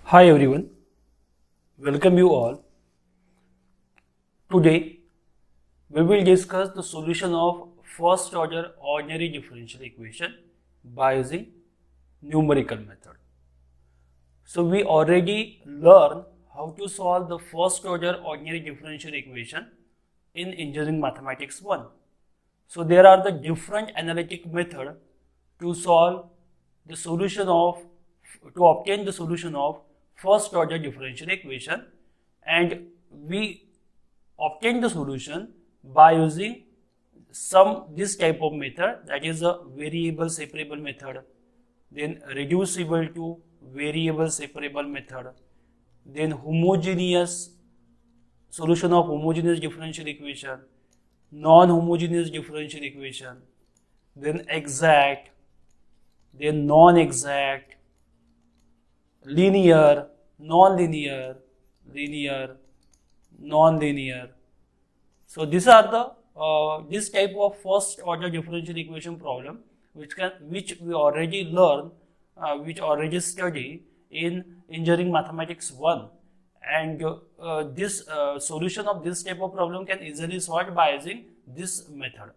Hi everyone, welcome you all. Today we will discuss the solution of first order ordinary differential equation by using numerical method. So we already learned how to solve the first order ordinary differential equation in engineering mathematics 1. So there are the different analytic method to solve the solution of to obtain the solution of first order differential equation, and we obtain the solution by using this type of method, that is a variable separable method, then reducible to variable separable method, then homogeneous solution of homogeneous differential equation, non-homogeneous differential equation, then exact, then non-exact, linear, non-linear, linear, non-linear. So these are the this type of first order differential equation problem which we already learn, which already study in engineering mathematics 1, and this solution of this type of problem can easily solved by using this method.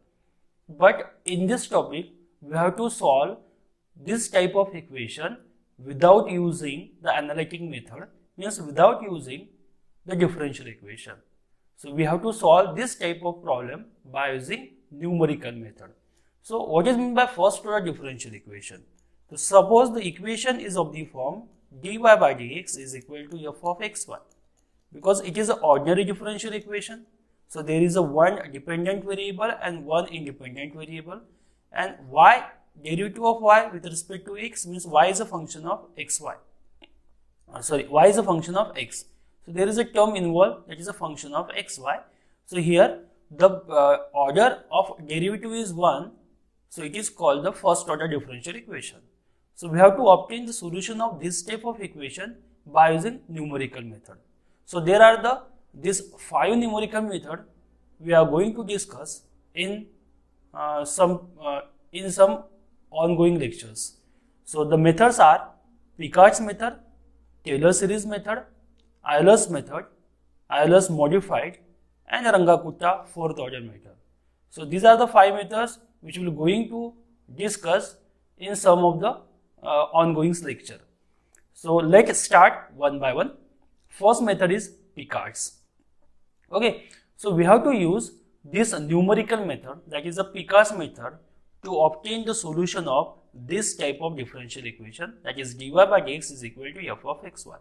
But in this topic we have to solve this type of equation without using the analytic method, means without using the differential equation. So we have to solve this type of problem by using numerical method. So what is meant by first order differential equation? So suppose the equation is of the form dy by dx is equal to f of xy. Because it is an ordinary differential equation, so there is a one dependent variable and one independent variable, and y, derivative of y with respect to x, means y is a function of xy. Y is a function of x. So there is a term involved, that is a function of xy. So here the order of derivative is 1, so it is called the first order differential equation. So we have to obtain the solution of this type of equation by using numerical method. So there are these 5 numerical method we are going to discuss in some ongoing lectures. So the methods are Picard's method, Taylor series method, Euler's method, Euler's modified, and Runge-Kutta fourth order method. So these are the 5 methods which we will going to discuss in some of the ongoing lecture. So let's start one by one. First method is Picard's. Okay, so we have to use this numerical method, that is a Picard's method, to obtain the solution of this type of differential equation, that is dy by dx is equal to f of xy.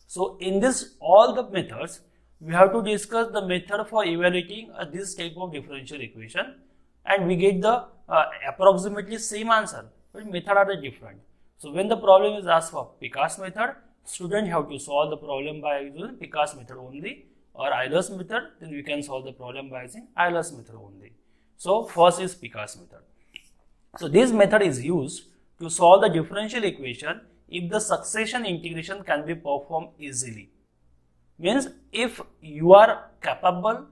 So in this all the methods we have to discuss the method for evaluating this type of differential equation, and we get the approximately same answer, but method are different. So when the problem is asked for Picard's method, student have to solve the problem by using Picard's method only, or Euler's method, then we can solve the problem by using Euler's method only. So first is Picard's method. So this method is used to solve the differential equation if the succession integration can be performed easily. Means if you are capable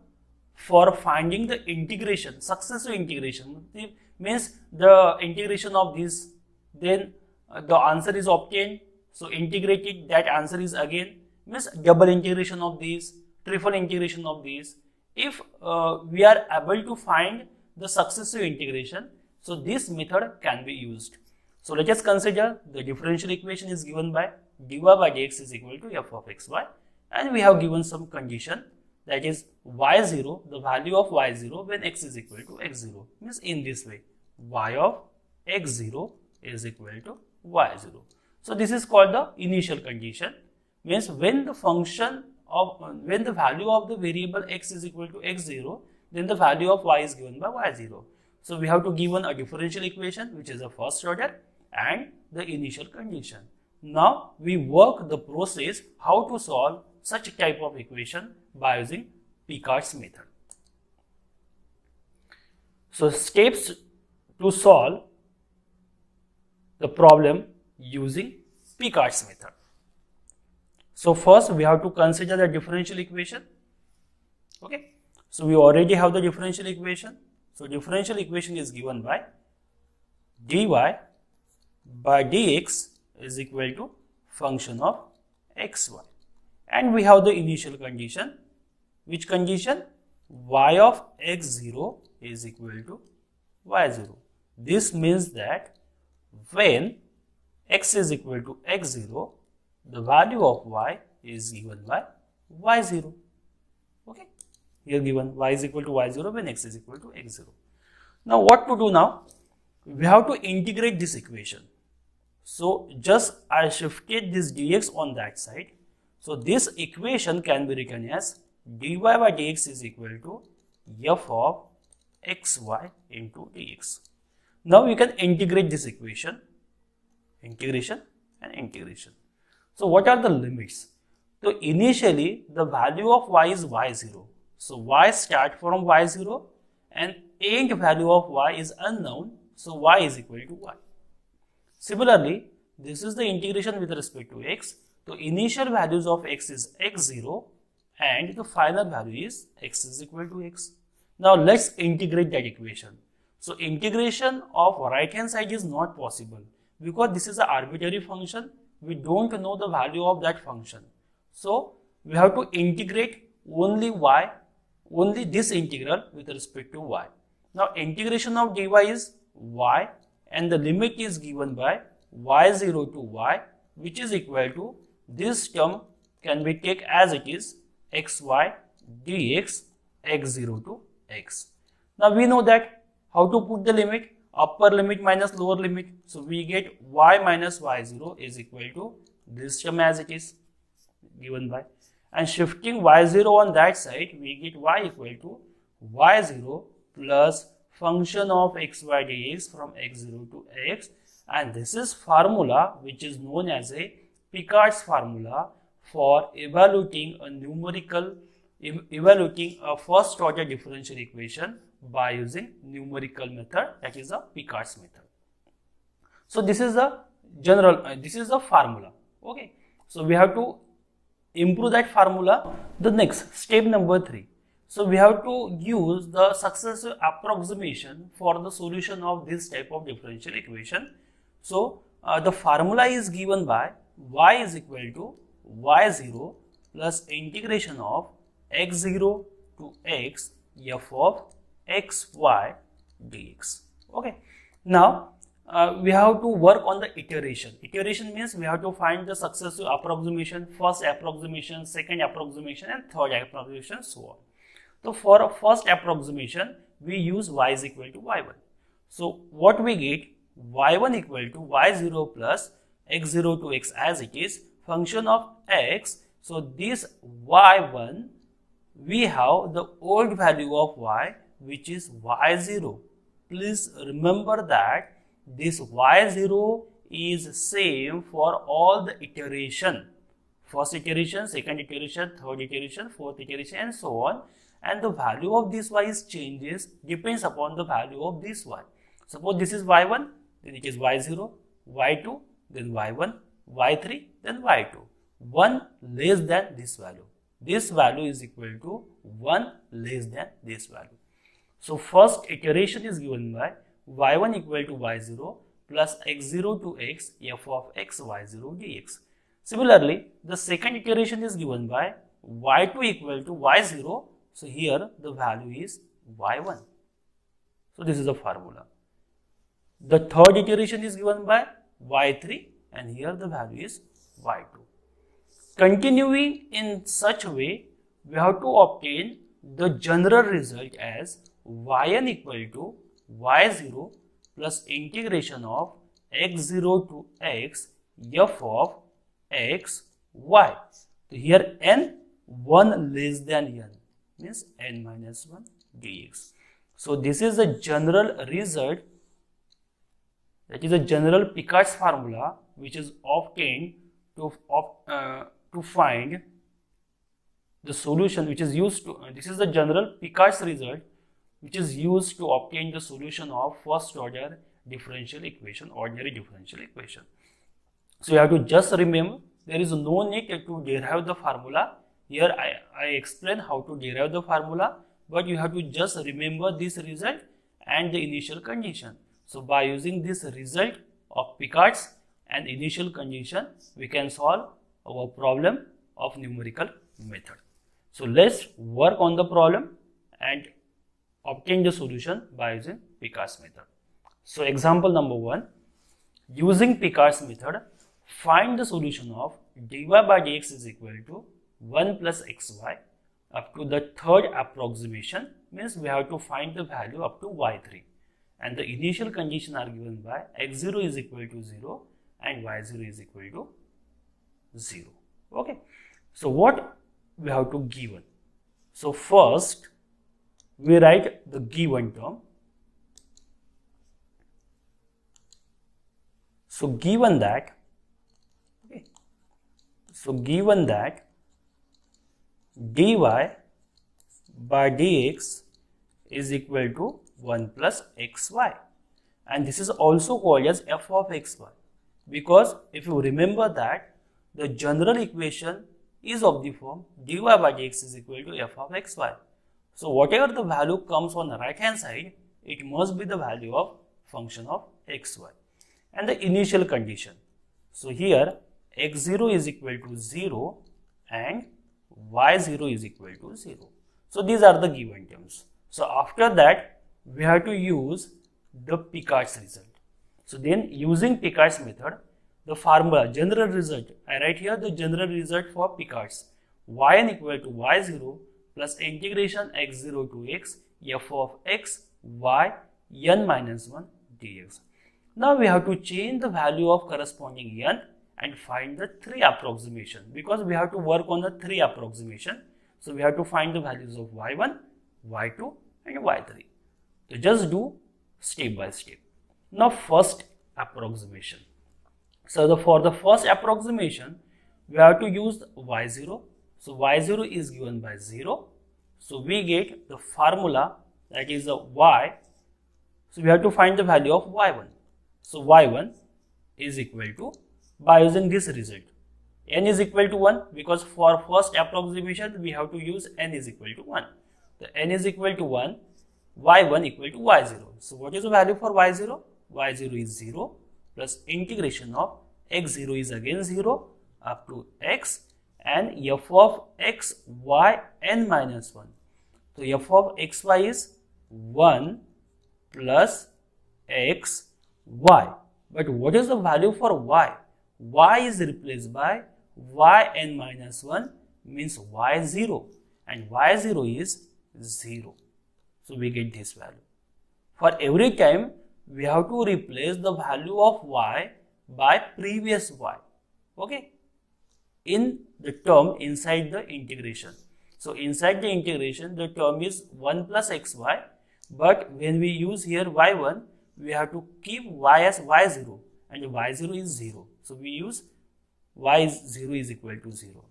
for finding the integration, successive integration, means the integration of this, then the answer is obtained. So integrated, that answer is again, means double integration of these, triple integration of these. If we are able to find the successive integration, so this method can be used. So let us consider the differential equation is given by dy by dx is equal to f of xy, and we have given some condition, that is y0, the value of y0 when x is equal to x0, means in this way, y of x0 is equal to y0. So this is called the initial condition, means when the value of the variable x is equal to x0, then the value of y is given by y0. So we have to given a differential equation which is a first order and the initial condition. Now we work the process how to solve such type of equation by using Picard's method. So steps to solve the problem using Picard's method. So first we have to consider the differential equation. Okay, so we already have the differential equation. So differential equation is given by dy by dx is equal to function of xy. And we have the initial condition. Which condition? Y of x0 is equal to y0. This means that when x is equal to x0, the value of y is given by y0. Okay, here given y is equal to y0 when x is equal to x0. Now what to do now? We have to integrate this equation. So just I shifted this dx on that side. So this equation can be written as dy by dx is equal to f of xy into dx. Now we can integrate this equation, integration and integration. So what are the limits? So initially the value of y is y0. So y start from y0 and end value of y is unknown. So y is equal to y. Similarly, this is the integration with respect to x. So initial values of x is x0 and the final value is x is equal to x. Now let's integrate that equation. So integration of right hand side is not possible because this is an arbitrary function. We don't know the value of that function. So we have to integrate only y, only this integral with respect to y. Now integration of dy is y and the limit is given by y0 to y, which is equal to this term can be taken as it is xy dx x0 to x. Now we know that how to put the limit, upper limit minus lower limit. So we get y minus y0 is equal to this term as it is given by, and shifting y0 on that side we get y equal to y0 plus function of xy dx from x0 to x, and this is formula which is known as a Picard's formula for evaluating a first order differential equation by using numerical method, that is a Picard's method. So this is the general, this is the formula. Okay, so we have to improve that formula. The next step number 3. So we have to use the successive approximation for the solution of this type of differential equation. So the formula is given by y is equal to y0 plus integration of x0 to x f of xy dx. Okay, now we have to work on the iteration. Iteration means we have to find the successive approximation, first approximation, second approximation and third approximation, so on. So for a first approximation we use y is equal to y1. So what we get, y1 equal to y0 plus x0 to x as it is, function of x. So this y1 we have the old value of y which is y0. Please remember that this y0 is same for all the iteration, first iteration, second iteration, third iteration, fourth iteration and so on, and the value of this y is changes depends upon the value of this y. Suppose this is y1, then it is y0, y2, then y1, y3, then y2. 1 less than this value. This value is equal to 1 less than this value. So first iteration is given by y1 equal to y0 plus x0 to x f of x y0 dx. Similarly, the second iteration is given by y2 equal to y0. So here the value is y1. So this is the formula. The third iteration is given by y3 and here the value is y2. Continuing in such a way, we have to obtain the general result as yn equal to y0 plus integration of x0 to x f of x y. So here n 1 less than n means n minus 1 dx. So this is the general result, that is a general Picard's formula which is obtained to find the solution which is used to, this is the general Picard's result which is used to obtain the solution of first order differential equation, ordinary differential equation. So you have to just remember, there is no need to derive the formula. Here I explain how to derive the formula, but you have to just remember this result and the initial condition. So by using this result of Picard's and initial condition, we can solve our problem of numerical method. So let's work on the problem and obtain the solution by using Picard's method. So example number 1, using Picard's method, find the solution of dy by dx is equal to 1 plus xy up to the third approximation, means we have to find the value up to y3, and the initial condition are given by x0 is equal to 0 and y0 is equal to 0. Okay, so what we have to given? So first we write the given term. So given that, okay, so given that dy by dx is equal to 1 plus xy, and this is also called as f of xy, because if you remember that the general equation is of the form dy by dx is equal to f of xy. So whatever the value comes on the right hand side, it must be the value of function of xy. And the initial condition, so here x0 is equal to 0 and y0 is equal to 0. So these are the given terms. So after that we have to use the Picard's result. So then using Picard's method, the formula general result, I write here the general result for Picard's, yn equal to y0 plus integration x0 to x f of x y n minus 1 dx. Now we have to change the value of corresponding n and find the 3 approximation, because we have to work on the 3 approximation. So we have to find the values of y1, y2 and y3. So just do step by step. Now first approximation. So for the first approximation we have to use y0. So y0 is given by 0. So we get the formula, that is a y. So we have to find the value of y1. So y1 is equal to, by using this result, n is equal to 1, because for first approximation we have to use n is equal to 1. The n is equal to 1, y1 equal to y0. So what is the value for y0? y0 is 0 plus integration of x0 is again 0 up to x and f of x y n minus 1. So f of xy is 1 plus x y. But what is the value for y? Y is replaced by yn minus 1, means y0, and y0 is 0. So we get this value. For every time we have to replace the value of y by previous y, okay, in the term inside the integration. So inside the integration the term is 1 plus xy, but when we use here y1, we have to keep y as y0 and y0 is 0. So we use y0 is equal to 0.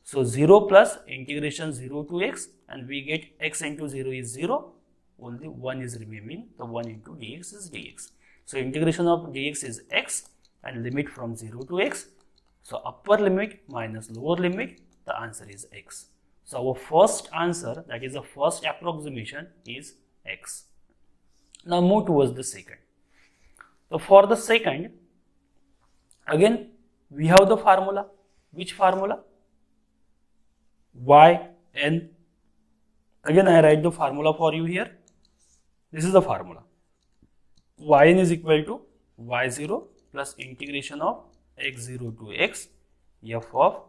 So 0 plus integration 0 to x, and we get x into 0 is 0, only 1 is remaining, the 1 into dx is dx. So integration of dx is x and limit from 0 to x. So upper limit minus lower limit, the answer is x. So our first answer, that is the first approximation, is x. Now move towards the second. So for the second, again we have the formula. Which formula? Yn. Again I write the formula for you here. This is the formula. Yn is equal to y0 plus integration of x0 to x f of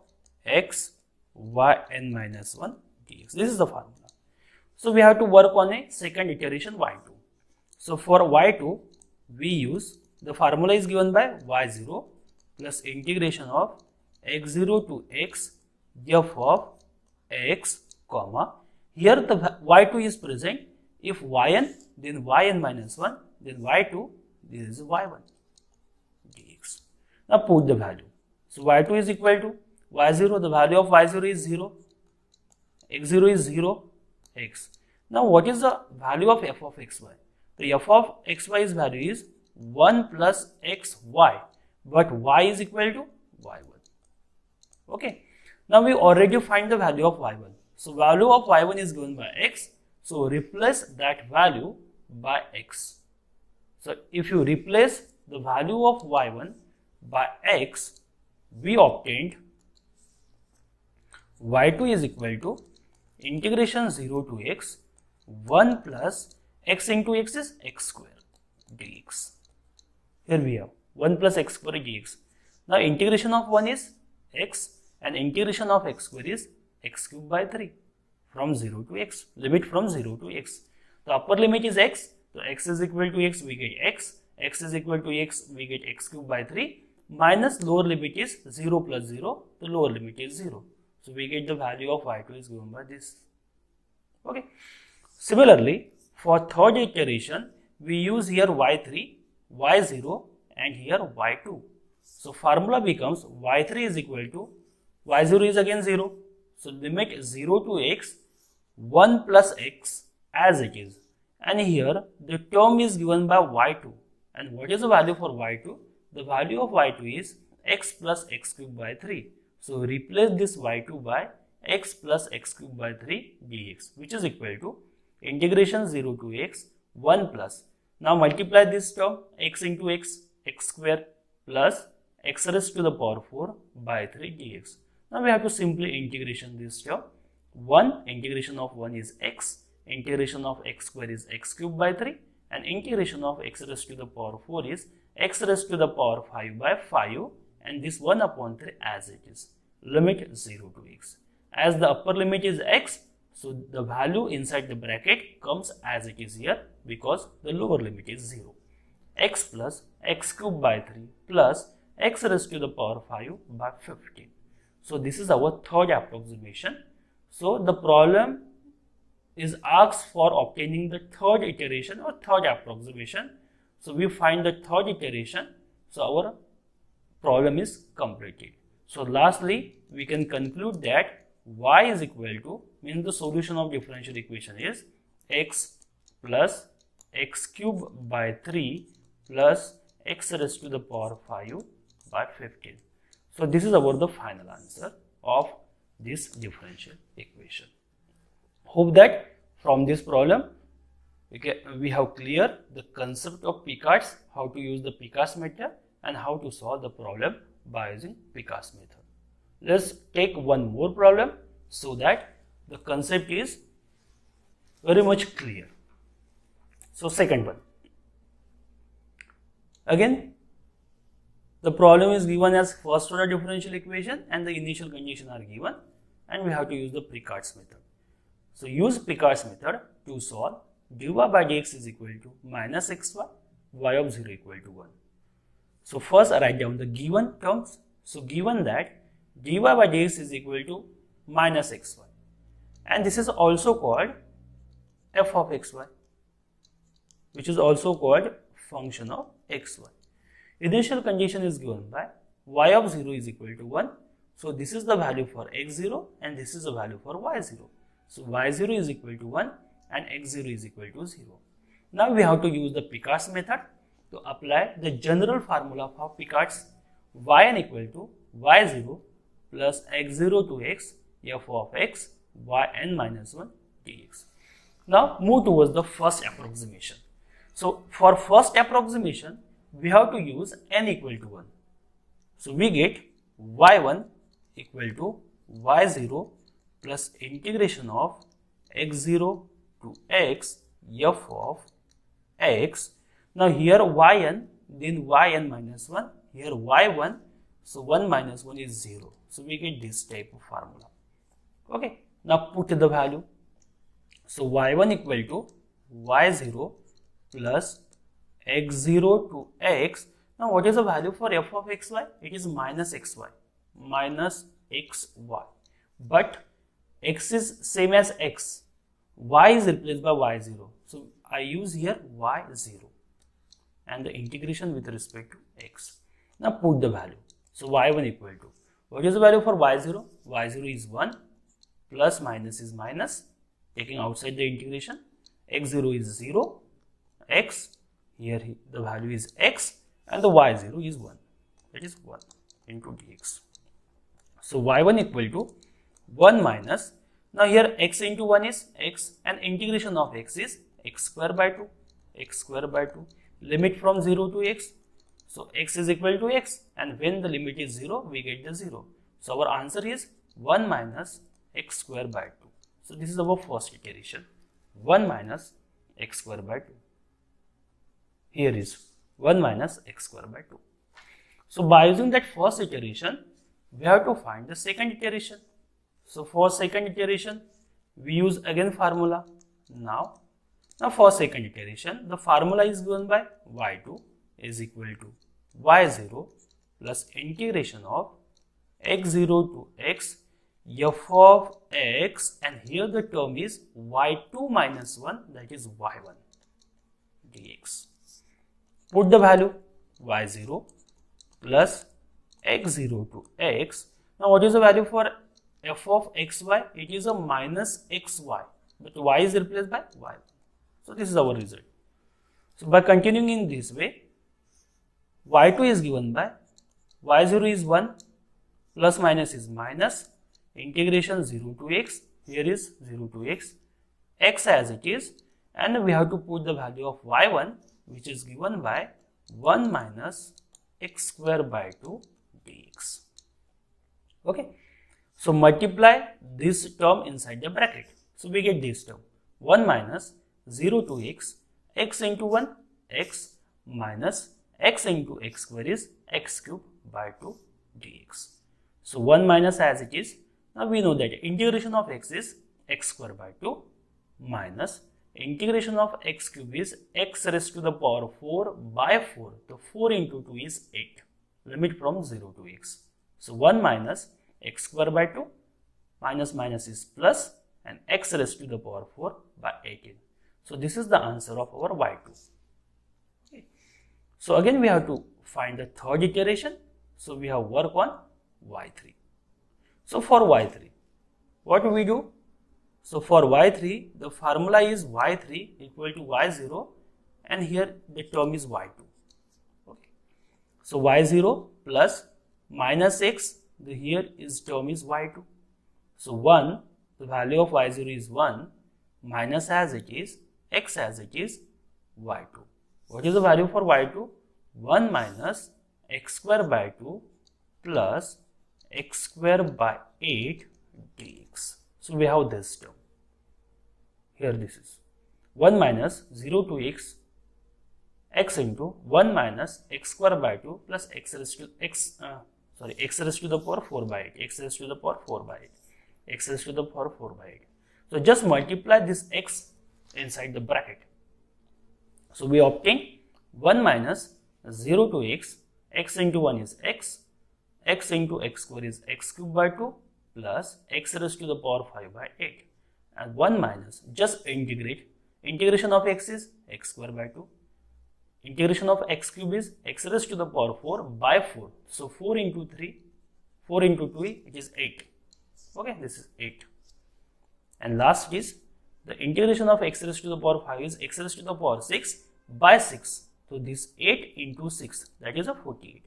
x yn minus 1 dx. This is the formula. So we have to work on a second iteration y2. So for y2 we use, the formula is given by y0 plus integration of x0 to x f of x comma, here the y2 is present. If yn, then yn minus 1, then y2, this is y1 dx. Now put the value. So y2 is equal to y0, the value of y0 is 0, x0 is 0, x. Now what is the value of f of xy? The f of xy's value is 1 plus xy, but y is equal to y1. Okay. Now we already find the value of y1. So value of y1 is given by x. So replace that value by x. So if you replace the value of y1 by x, we obtained y2 is equal to integration 0 to x 1 plus x into x is x square dx. Here we have 1 plus x square dx. Now integration of 1 is x and integration of x square is x cube by 3 from 0 to x, limit from 0 to x. The upper limit is x, so x is equal to x, we get x is equal to x, we get x cube by 3, minus lower limit is 0 plus 0, the lower limit is 0. So we get the value of y2 is given by this. Okay. Similarly, for third iteration, we use here y3, y0 and here y2. So formula becomes y3 is equal to, y0 is again 0. So limit 0 to x, 1 plus x as it is. And here the term is given by y2. And what is the value for y2? The value of y2 is x plus x cube by 3. So replace this y2 by x plus x cube by 3 dx, which is equal to integration 0 to x 1 plus. Now multiply this term x into x, x square plus x raised to the power 4 by 3 dx. Now we have to simply integration this term. 1 integration of 1 is x, integration of x square is x cube by 3 and integration of x raised to the power 4 is x raised to the power 5 by 5 and this 1 upon 3 as it is. Limit 0 to x. As the upper limit is x, so the value inside the bracket comes as it is here because the lower limit is 0. X plus x cube by 3 plus x raised to the power 5 by 15. So this is our third approximation. So the problem is asked for obtaining the third iteration or third approximation. So we find the third iteration. So our problem is completed. So lastly, we can conclude that y is equal to, means the solution of differential equation is x plus x cube by 3 plus x raised to the power 5 by 15. So this is about the final answer of this differential equation. Hope that from this problem we have clear the concept of Picard's, how to use the Picard's method and how to solve the problem by using Picard's method. Let's take one more problem so that the concept is very much clear. So second one. Again, the problem is given as first order differential equation and the initial condition are given and we have to use the Picard's method. So use Picard's method to solve dy by dx is equal to minus xy, y of 0 equal to 1. So first write down the given terms. So given that dy by dx is equal to minus xy and this is also called f of xy, which is also called function of xy. Initial condition is given by y of 0 is equal to 1. So this is the value for x0 and this is the value for y0. So y0 is equal to 1 and x0 is equal to 0. Now we have to use the Picard's method to apply the general formula for Picard's yn equal to y0 plus x0 to x f of x yn minus 1 dx. Now move towards the first approximation. So for first approximation, we have to use n equal to 1. So we get y1 equal to y0 plus integration of x0 to x f of x. Now here yn, then yn minus 1, here y1, so 1 minus 1 is 0. So we get this type of formula. Okay, now put the value. So y1 equal to y0 plus x0 to x. Now what is the value for f of xy? It is minus xy, minus xy. But x is same as x. Y is replaced by y0. So I use here y0 and the integration with respect to x. Now put the value. So y1 equal to, what is the value for y0? Y0 is 1, plus minus is minus, taking outside the integration. X0 is 0, x, here the value is x and the y0 is 1, that is 1 into dx. So y1 equal to 1 minus, now here x into 1 is x and integration of x is x square by 2, limit from 0 to x. So x is equal to x, and when the limit is 0, we get the 0. So our answer is 1 minus x square by 2. So this is our first iteration, 1 minus x square by 2. Here is 1 minus x square by 2. So by using that first iteration, we have to find the second iteration. So for second iteration, we use again formula. Now for second iteration, the formula is given by y2 is equal to y0 plus integration of x0 to x f of x, and here the term is y2 minus 1, that is y1 dx. Put the value y0 plus x0 to x. Now what is the value for f of xy? It is a minus xy, but y is replaced by y1. So this is our result. So by continuing in this way, y2 is given by y0 is 1, plus minus is minus, integration 0 to x, here is 0 to x as it is, and we have to put the value of y1, which is given by 1 minus x square by 2 dx. Okay, so multiply this term inside the bracket. So we get this term 1 minus 0 to x into 1, x minus x into x square is x cube by 2 dx. So 1 minus as it is. Now we know that integration of x is x square by 2 minus integration of x cube is x raised to the power 4 by 4. So 4 into 2 is 8. Limit from 0 to x. So 1 minus x square by 2 minus minus is plus, and x raised to the power 4 by 18. So this is the answer of our y2. Okay. So again we have to find the third iteration. So we have work on y3. So for y3, what do we do? So for y3, the formula is y3 equal to y0, and here the term is y2. Okay. So y0 plus minus x, here is term is y2. So 1, the value of y0 is 1, minus as it is, x as it is, y2. What is the value for y2? 1 minus x square by 2 plus x square by 8 dx. So we have this term. Here this is 1 minus 0 to x into 1 minus x square by 2 plus x raised to x raised to the power 4 by 8, x raised to the power 4 by 8, x raised to the power 4 by 8. So just multiply this x inside the bracket. So we obtain 1 minus 0 to x into 1 is x into x square is x cube by 2 plus x raised to the power 5 by 8, and 1 minus, just integrate, integration of x is x square by 2, integration of x cube is x raised to the power 4 by 4, so 4 into 3, 4 into 2, it is 8, okay, this is 8, and last is the integration of x raised to the power 5 is x raised to the power 6 by 6, so this 8 into 6, that is a 48,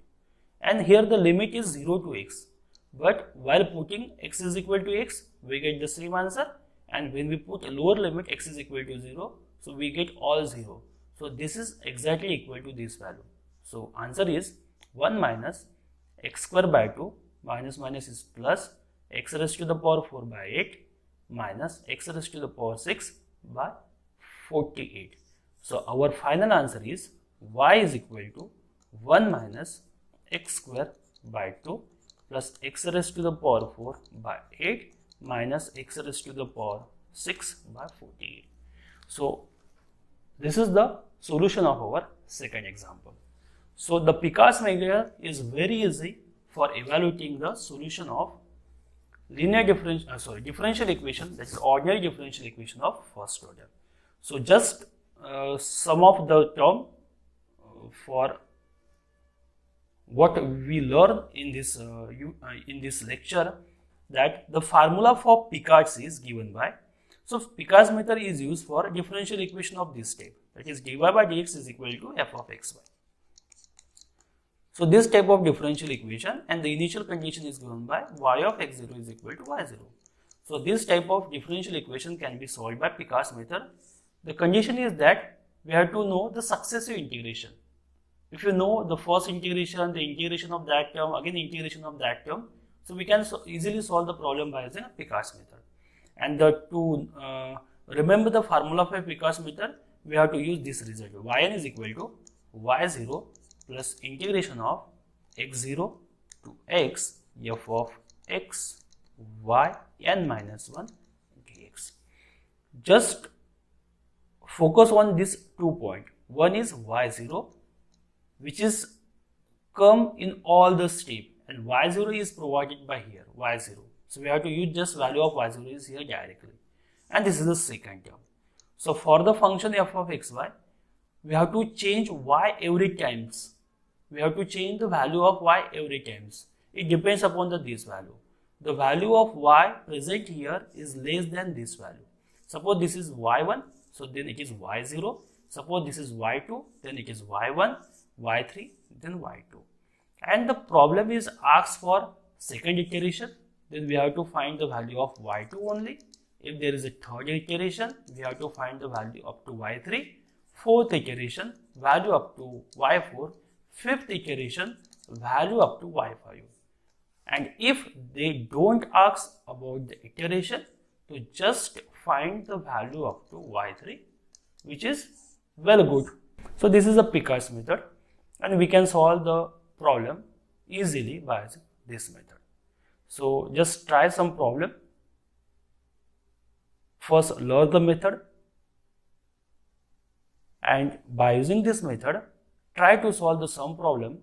and here the limit is 0 to x, but while putting x is equal to x, we get the same answer, and when we put a lower limit x is equal to 0, so we get all 0. So this is exactly equal to this value. So answer is 1 minus x square by 2 minus minus is plus x raised to the power 4 by 8 minus x raised to the power 6 by 48. So our final answer is y is equal to 1 minus x square by 2 plus x raised to the power 4 by 8 minus x raised to the power 6 by 48. So this is the solution of our second example. So the Picard's method is very easy for evaluating the solution of differential equation, that is ordinary differential equation of first order. So just some of the term for what we learn in this lecture, that the formula for Picard's is given by, so Picard's method is used for differential equation of this type, that is dy by dx is equal to f of xy. So this type of differential equation, and the initial condition is given by y of x0 is equal to y0. So this type of differential equation can be solved by Picard's method. The condition is that we have to know the successive integration. If you know the first integration, the integration of that term, again integration of that term, so we can easily solve the problem by using a Picard's method. And to remember the formula for Picard's method, we have to use this result. Yn is equal to y0 plus integration of x0 to x f of x y n minus 1 dx. Just focus on these 2 points. One is y0, which is come in all the step, and y0 is provided by here, y0. So we have to use just value of y0 is here directly. And this is the second term. So for the function f of xy, we have to change y every times. We have to change the value of y every times. It depends upon this value. The value of y present here is less than this value. Suppose this is y1, so then it is y0. Suppose this is y2, then it is y1, y3, then y2. And the problem is asked for second iteration, then we have to find the value of y2 only. If there is a third iteration, we have to find the value up to y3. Fourth iteration, value up to y4. Fifth iteration, value up to y5. And if they don't ask about the iteration, to just find the value up to y3, which is well good. So this is a Picard's method, and we can solve the problem easily by this method. So just try some problem. First learn the method, and by using this method, try to solve the sum problem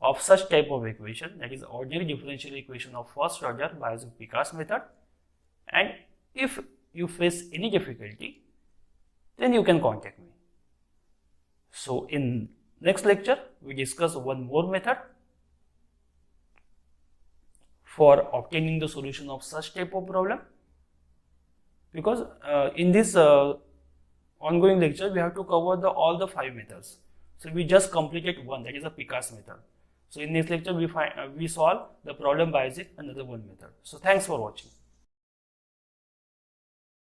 of such type of equation, that is ordinary differential equation of first order by using Picard's method. And if you face any difficulty, then you can contact me. So in next lecture, we discuss one more method for obtaining the solution of such type of problem, because in this ongoing lecture we have to cover all the 5 methods. So we just completed one, that is a Picard's method. So in this lecture we solve the problem by using another one method. So thanks for watching.